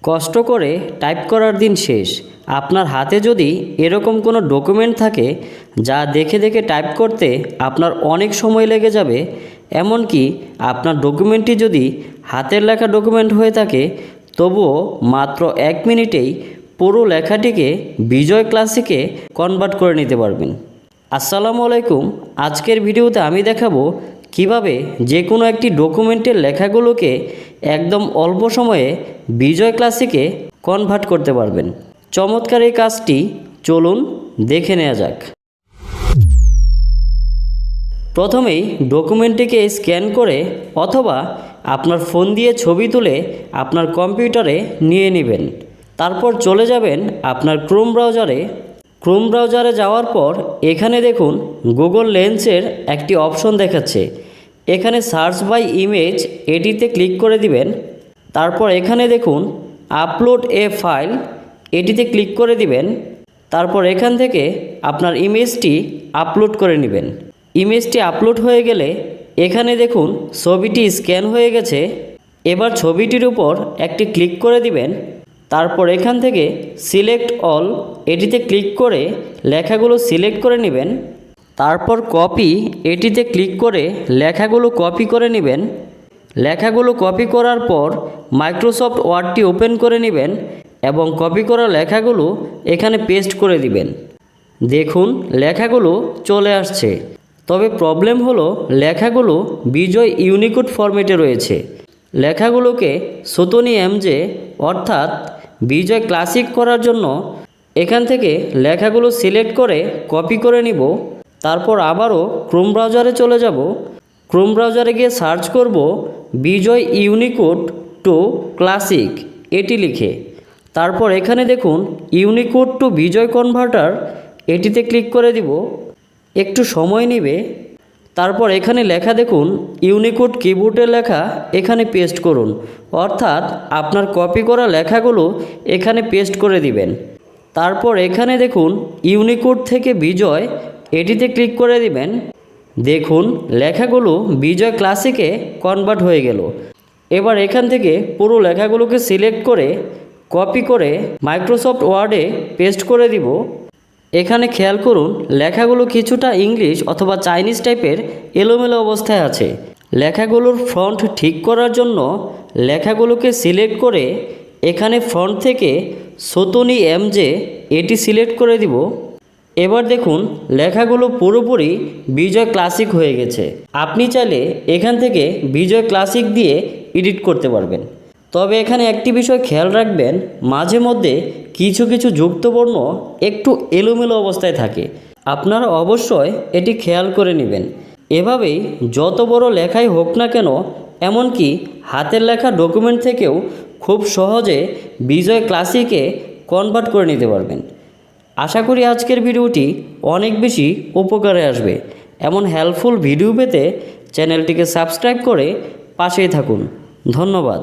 কষ্ট করে টাইপ করার দিন শেষ। আপনার হাতে যদি এরকম কোনো ডকুমেন্ট থাকে যা দেখে দেখে টাইপ করতে আপনার অনেক সময় লেগে যাবে, এমনকি আপনার ডকুমেন্টটি যদি হাতের লেখা ডকুমেন্ট হয়ে থাকে, তবুও মাত্র 1 মিনিটেই পুরো লেখাটিকে বিজয় ক্লাসিকে কনভার্ট করে নিতে পারবেন। আসসালামু আলাইকুম। আজকের ভিডিওতে আমি দেখাবো কিভাবে যে কোনো একটি ডকুমেন্টের লেখাগুলোকে একদম অল্প সময়ে বিজয় ক্লাসিকে কনভার্ট করতে পারবেন। চমৎকার এই কাজটি চলুন দেখে নেওয়া যাক। প্রথমেই ডকুমেন্টটিকে স্ক্যান করে অথবা আপনার ফোন দিয়ে ছবি তুলে আপনার কম্পিউটারে নিয়ে নেবেন। তারপর চলে যাবেন আপনার ক্রোম ব্রাউজারে যাওয়ার পর এখানে দেখুন গুগল লেন্সের একটি অপশন দেখাচ্ছে। এখানে সার্চ বাই ইমেজ এটিতে ক্লিক করে দিবেন। তারপর এখানে দেখুন আপলোড এ ফাইল, এটিতে ক্লিক করে দিবেন। তারপর এখান থেকে আপনার ইমেজটি আপলোড করে নেবেন। ইমেজটি আপলোড হয়ে গেলে এখানে দেখুন ছবিটি স্ক্যান হয়ে গেছে। এবার ছবিটির উপর একটি ক্লিক করে দিবেন। তারপর এখান থেকে সিলেক্ট অল, এটিতে ক্লিক করে লেখাগুলো সিলেক্ট করে নেবেন। তারপর কপি, এটিতে ক্লিক করে লেখাগুলো কপি করে নেবেন। লেখাগুলো কপি করার পর মাইক্রোসফট ওয়ার্ডটি ওপেন করে নেবেন এবং কপি করা লেখাগুলো এখানে পেস্ট করে দিবেন। দেখুন লেখাগুলো চলে আসছে। তবে প্রবলেম হলো লেখাগুলো বিজয় ইউনিকোড ফরম্যাটে রয়েছে। লেখাগুলোকে সতনী এমজে অর্থাৎ বিজয় ক্লাসিক করার জন্য এখান থেকে লেখাগুলো সিলেক্ট করে কপি করে নিব। তারপর আবারও ক্রোম ব্রাউজারে চলে যাব। ক্রোম ব্রাউজারে গিয়ে সার্চ করব বিজয় ইউনিকোড টু ক্লাসিক এটি লিখে। তারপর এখানে দেখুন ইউনিকোড টু বিজয় কনভার্টার, এটিতে ক্লিক করে দিব। একটু সময় নেবে। তারপর এখানে লেখা দেখুন ইউনিকোড কিবোর্ডের লেখা এখানে পেস্ট করুন, অর্থাৎ আপনার কপি করা লেখাগুলো এখানে পেস্ট করে দিবেন। তারপর এখানে দেখুন ইউনিকোড থেকে বিজয়, এটিতে ক্লিক করে দিবেন। দেখুন লেখাগুলো বিজয় ক্লাসিকে কনভার্ট হয়ে গেল। এবার এখান থেকে পুরো লেখাগুলোকে সিলেক্ট করে কপি করে মাইক্রোসফট ওয়ার্ডে পেস্ট করে দিব। এখানে খেয়াল করুন লেখাগুলো কিছুটা ইংলিশ অথবা চাইনিজ টাইপের এলোমেলো অবস্থায় আছে। লেখাগুলোর ফন্ট ঠিক করার জন্য লেখাগুলোকে সিলেক্ট করে এখানে ফন্ট থেকে সতনী এমজে এটি সিলেক্ট করে দিব। এবার দেখুন লেখাগুলো পুরোপুরি বিজয় ক্লাসিক হয়ে গেছে। আপনি চাইলে এখান থেকে বিজয় ক্লাসিক দিয়ে এডিট করতে পারবেন। তবে এখানে একটি বিষয় খেয়াল রাখবেন, মাঝে মধ্যে কিছু কিছু যুক্তবর্ণ একটু এলোমেলো অবস্থায় থাকে। আপনারা অবশ্যই এটি খেয়াল করে নেবেন। এভাবেই যত বড় লেখাই হোক না কেন, এমনকি হাতের লেখা ডকুমেন্ট থেকেও খুব সহজে বিজয় ক্লাসিকে কনভার্ট করে নিতে পারবেন। আশা করি আজকের ভিডিওটি অনেক বেশি উপকারে আসবে। এমন হেল্পফুল ভিডিও পেতে চ্যানেলটিকে সাবস্ক্রাইব করে পাশেই থাকুন। ধন্যবাদ।